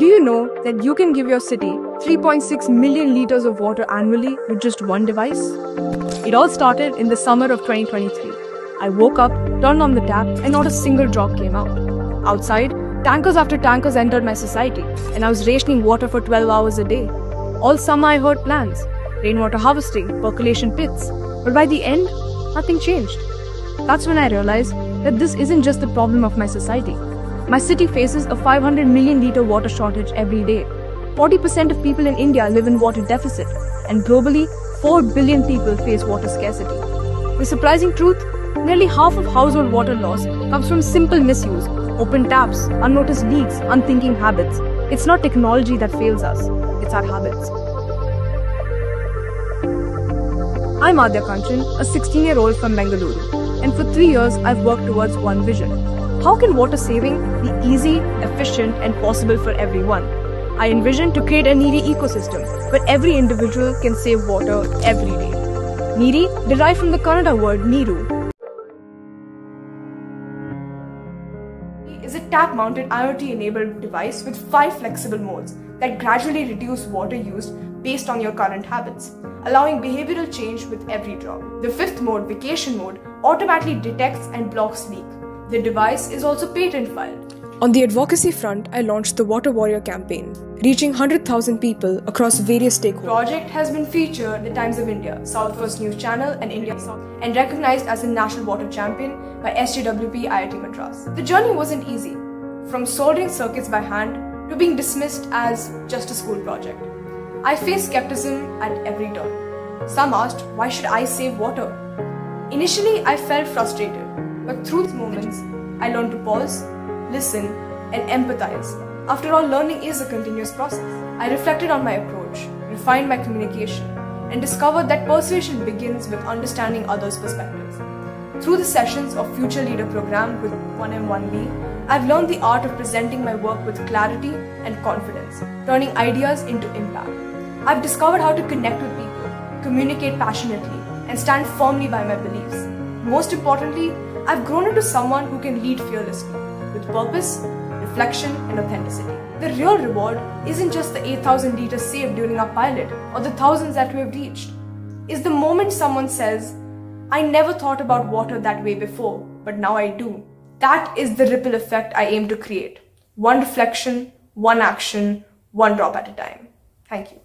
Do you know that you can give your city 3.6 million liters of water annually with just one device? It all started in the summer of 2023. I woke up, turned on the tap, and not a single drop came out. Outside, tankers after tankers entered my society, and I was rationing water for 12 hours a day. All summer I heard plans, rainwater harvesting, percolation pits, but by the end, nothing changed. That's when I realized that this isn't just the problem of my society. My city faces a 500 million liter water shortage every day. 40% of people in India live in water deficit, and globally, 4 billion people face water scarcity. The surprising truth, nearly half of household water loss comes from simple misuse, open taps, unnoticed leaks, unthinking habits. It's not technology that fails us, it's our habits. I'm Adya Kanchan, a 16-year-old from Bengaluru, and for 3 years I've worked towards one vision. How can water saving be easy, efficient, and possible for everyone? I envision to create a Needi ecosystem where every individual can save water every day. Needi, derived from the Kannada word Neeru, is a tap-mounted IoT-enabled device with 5 flexible modes that gradually reduce water use based on your current habits, allowing behavioral change with every drop. The 5th mode, vacation mode, automatically detects and blocks leak. The device is also patent filed. On the advocacy front, I launched the Water Warrior campaign, reaching 100,000 people across various stakeholders. The project has been featured in the Times of India, South First News Channel and India South, and recognized as a national water champion by SJWP IIT Madras. The journey wasn't easy, from soldering circuits by hand to being dismissed as just a school project. I faced skepticism at every turn. Some asked, why should I save water? Initially, I felt frustrated, but through these moments, I learned to pause, listen, and empathize. After all, learning is a continuous process. I reflected on my approach, refined my communication, and discovered that persuasion begins with understanding others' perspectives. Through the sessions of Future Leader program with 1M1B, I've learned the art of presenting my work with clarity and confidence, turning ideas into impact. I've discovered how to connect with people, communicate passionately, and stand firmly by my beliefs. Most importantly, I've grown into someone who can lead fearlessly, with purpose, reflection, and authenticity. The real reward isn't just the 8,000 liters saved during our pilot or the thousands that we have reached. It's the moment someone says, I never thought about water that way before, but now I do. That is the ripple effect I aim to create. One reflection, one action, one drop at a time. Thank you.